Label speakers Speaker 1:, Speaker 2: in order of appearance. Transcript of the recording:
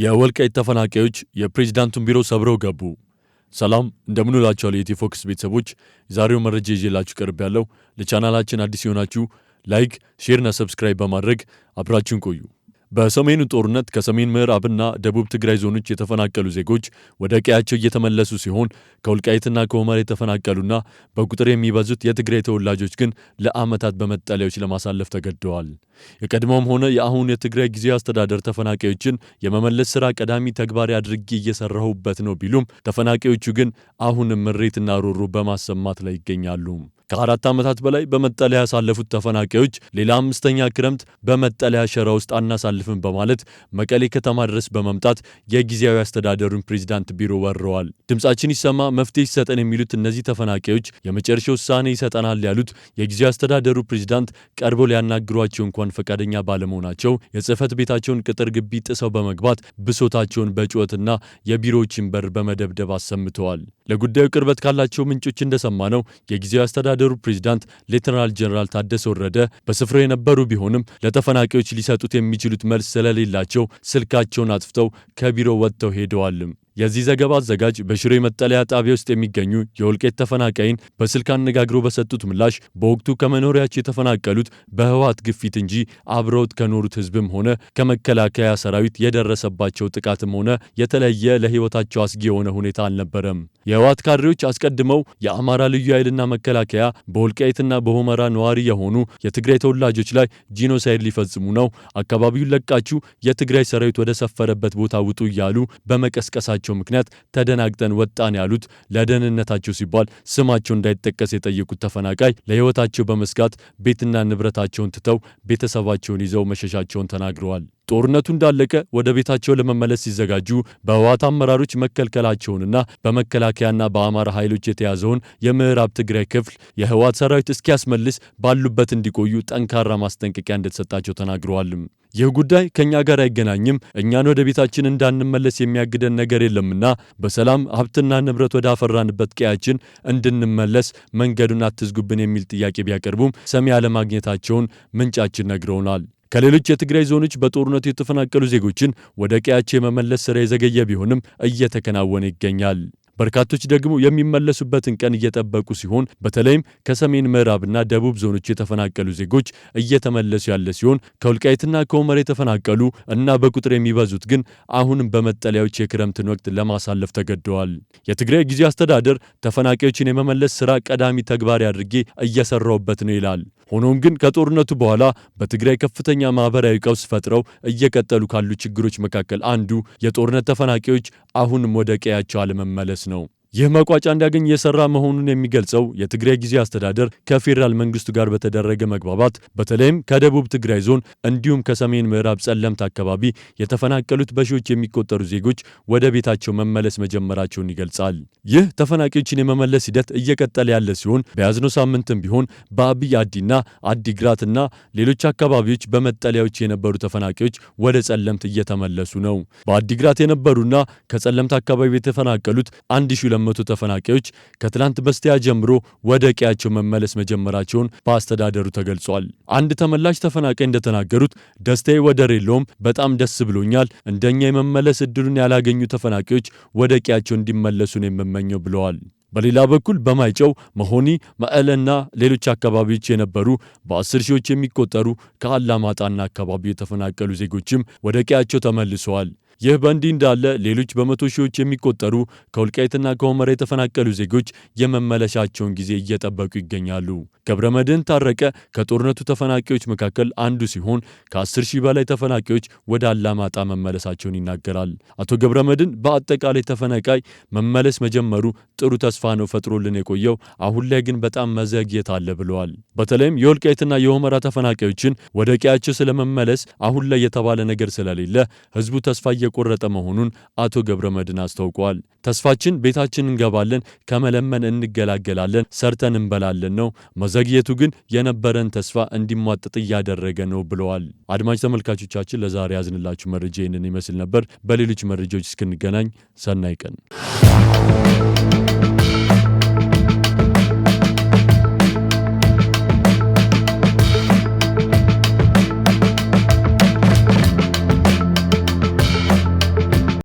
Speaker 1: የወልቃይት ተፈናቃዮች የፕሬዝዳንቱን ቢሮ ሰብረው ገቡ። ሰላም እንደምን ውላችኋል የኢትዮፎክስ ቤተሰቦች፣ ዛሬው መረጃ ይዤላችሁ ቀርቤያለሁ። ለቻናላችን አዲስ የሆናችሁ ላይክ፣ ሼር እና ሰብስክራይብ በማድረግ አብራችሁን ቆዩ። በሰሜኑ ጦርነት ከሰሜን ምዕራብና ደቡብ ትግራይ ዞኖች የተፈናቀሉ ዜጎች ወደ ቀያቸው እየተመለሱ ሲሆን ከወልቃይትና ከሁመራ የተፈናቀሉና በቁጥር የሚበዙት የትግራይ ተወላጆች ግን ለዓመታት በመጠለያዎች ለማሳለፍ ተገደዋል። የቀድሞውም ሆነ የአሁኑ የትግራይ ጊዜያዊ አስተዳደር ተፈናቃዮችን የመመለስ ሥራ ቀዳሚ ተግባር አድርጌ እየሰራሁበት ነው ቢሉም ተፈናቃዮቹ ግን አሁንም ምሬትና ሮሮ በማሰማት ላይ ይገኛሉ። ከ4 ዓመታት በላይ በመጠለያ ያሳለፉት ተፈናቃዮች ሌላ አምስተኛ ክረምት በመጠለያ ሸራ ውስጥ አናሳልፍም በማለት መቀሌ ከተማ ድረስ በመምጣት የጊዜያዊ አስተዳደሩን ፕሬዝዳንት ቢሮ ወረዋል። ድምጻችን ይሰማ መፍትሄ ይሰጠን የሚሉት እነዚህ ተፈናቃዮች የመጨረሻ ውሳኔ ይሰጠናል ያሉት የጊዜያዊ አስተዳደሩ ፕሬዝዳንት ቀርቦ ሊያናግሯቸው እንኳን ፈቃደኛ ባለመሆናቸው የጽህፈት ቤታቸውን ቅጥር ግቢ ጥሰው በመግባት ብሶታቸውን በጩኸትና የቢሮዎችን በር በመደብደብ አሰምተዋል። ለጉዳዩ ቅርበት ካላቸው ምንጮች እንደሰማነው የጊዜያዊ አስተዳደሩ ፕሬዝዳንት ሌተናል ጀነራል ታደሰ ወረደ በስፍራው የነበሩ ቢሆንም ለተፈናቃዮች ሊሰጡት የሚችሉት መልስ ስለሌላቸው ስልካቸውን አጥፍተው ከቢሮ ወጥተው ሄደዋል። የዚህ ዘገባ አዘጋጅ በሽሬ መጠለያ ጣቢያ ውስጥ የሚገኙ የወልቃይት ተፈናቃይን በስልክ አነጋግረው በሰጡት ምላሽ በወቅቱ ከመኖሪያቸው የተፈናቀሉት በህወሓት ግፊት እንጂ አብረውት ከኖሩት ህዝብም ሆነ ከመከላከያ ሰራዊት የደረሰባቸው ጥቃትም ሆነ የተለየ ለህይወታቸው አስጊ የሆነ ሁኔታ አልነበረም። የህወሓት ካድሬዎች አስቀድመው የአማራ ልዩ ኃይልና መከላከያ በወልቃይትና በሁመራ ነዋሪ የሆኑ የትግራይ ተወላጆች ላይ ጂኖሳይድ ሊፈጽሙ ነው፣ አካባቢውን ለቃችሁ የትግራይ ሰራዊት ወደ ሰፈረበት ቦታ ውጡ እያሉ በመቀስቀሳቸው ምክንያት ተደናግጠን ወጣን ያሉት ለደህንነታቸው ሲባል ስማቸው እንዳይጠቀስ የጠየቁት ተፈናቃይ ለህይወታቸው በመስጋት ቤትና ንብረታቸውን ትተው ቤተሰባቸውን ይዘው መሸሻቸውን ተናግረዋል። ጦርነቱ እንዳለቀ ወደ ቤታቸው ለመመለስ ሲዘጋጁ በህወሓት አመራሮች መከልከላቸውንና በመከላከያና በአማራ ኃይሎች የተያዘውን የምዕራብ ትግራይ ክፍል የህወሓት ሰራዊት እስኪያስመልስ ባሉበት እንዲቆዩ ጠንካራ ማስጠንቀቂያ እንደተሰጣቸው ተናግረዋል። ይህ ጉዳይ ከኛ ጋር አይገናኝም፣ እኛን ወደ ቤታችን እንዳንመለስ የሚያግደን ነገር የለምና በሰላም ሀብትና ንብረት ወደ አፈራንበት ቀያችን እንድንመለስ መንገዱን አትዝጉብን የሚል ጥያቄ ቢያቀርቡም ሰሚ አለማግኘታቸውን ምንጫችን ነግረውናል። ከሌሎች የትግራይ ዞኖች በጦርነቱ የተፈናቀሉ ዜጎችን ወደ ቀያቸው የመመለስ ሥራ የዘገየ ቢሆንም እየተከናወነ ይገኛል። በርካቶች ደግሞ የሚመለሱበትን ቀን እየጠበቁ ሲሆን በተለይም ከሰሜን ምዕራብና ደቡብ ዞኖች የተፈናቀሉ ዜጎች እየተመለሱ ያለ ሲሆን ከወልቃይትና ከሁመራ የተፈናቀሉ እና በቁጥር የሚበዙት ግን አሁንም በመጠለያዎች የክረምትን ወቅት ለማሳለፍ ተገደዋል። የትግራይ ጊዜያዊ አስተዳደር ተፈናቃዮችን የመመለስ ሥራ ቀዳሚ ተግባር አድርጌ እየሰራሁበት ነው ይላል። ሆኖም ግን ከጦርነቱ በኋላ በትግራይ ከፍተኛ ማህበራዊ ቀውስ ፈጥረው እየቀጠሉ ካሉ ችግሮች መካከል አንዱ የጦርነት ተፈናቃዮች አሁንም ወደ ቀያቸው አለመመለስ ነው። ይህ መቋጫ እንዲያገኝ የሰራ መሆኑን የሚገልጸው የትግራይ ጊዜያዊ አስተዳደር ከፌዴራል መንግስቱ ጋር በተደረገ መግባባት በተለይም ከደቡብ ትግራይ ዞን እንዲሁም ከሰሜን ምዕራብ ጸለምት አካባቢ የተፈናቀሉት በሺዎች የሚቆጠሩ ዜጎች ወደ ቤታቸው መመለስ መጀመራቸውን ይገልጻል። ይህ ተፈናቃዮችን የመመለስ ሂደት እየቀጠለ ያለ ሲሆን በያዝነው ሳምንትም ቢሆን በአብይ አዲና አዲግራትና ሌሎች አካባቢዎች በመጠለያዎች የነበሩ ተፈናቃዮች ወደ ጸለምት እየተመለሱ ነው። በአዲግራት የነበሩና ከጸለምት አካባቢ የተፈናቀሉት 1200 ተፈናቃዮች ከትላንት በስቲያ ጀምሮ ወደ ቀያቸው መመለስ መጀመራቸውን በአስተዳደሩ ተገልጿል። አንድ ተመላሽ ተፈናቃይ እንደተናገሩት ደስታዬ ወደር የለውም፣ በጣም ደስ ብሎኛል። እንደኛ የመመለስ እድሉን ያላገኙ ተፈናቃዮች ወደ ቀያቸው እንዲመለሱ ነው የምመኘው ብለዋል። በሌላ በኩል በማይጨው መሆኒ፣ መቀለና ሌሎች አካባቢዎች የነበሩ በ10 ሺዎች የሚቆጠሩ ከአላማጣና አካባቢው የተፈናቀሉ ዜጎችም ወደ ቀያቸው ተመልሰዋል። ይህ በእንዲህ እንዳለ ሌሎች በመቶ ሺዎች የሚቆጠሩ ከወልቃይትና ከሁመራ የተፈናቀሉ ዜጎች የመመለሻቸውን ጊዜ እየጠበቁ ይገኛሉ። ገብረመድህን ታረቀ ከጦርነቱ ተፈናቃዮች መካከል አንዱ ሲሆን ከ10 ሺህ በላይ ተፈናቃዮች ወደ አላማጣ መመለሳቸውን ይናገራል። አቶ ገብረመድህን በአጠቃላይ ተፈናቃይ መመለስ መጀመሩ ጥሩ ተስፋ ነው ፈጥሮልን የቆየው፣ አሁን ላይ ግን በጣም መዘግየት አለ ብለዋል። በተለይም የወልቃይትና የሁመራ ተፈናቃዮችን ወደ ቀያቸው ስለመመለስ አሁን ላይ የተባለ ነገር ስለሌለ ህዝቡ ተስፋ የቆረጠ መሆኑን አቶ ገብረመድህን አስታውቀዋል። ተስፋችን ቤታችን እንገባለን፣ ከመለመን እንገላገላለን፣ ሰርተን እንበላለን ነው። መዘግየቱ ግን የነበረን ተስፋ እንዲሟጠጥ እያደረገ ነው ብለዋል። አድማጭ ተመልካቾቻችን ለዛሬ ያዝንላችሁ መረጃ ይህንን ይመስል ነበር። በሌሎች መረጃዎች እስክንገናኝ ሰናይ ቀን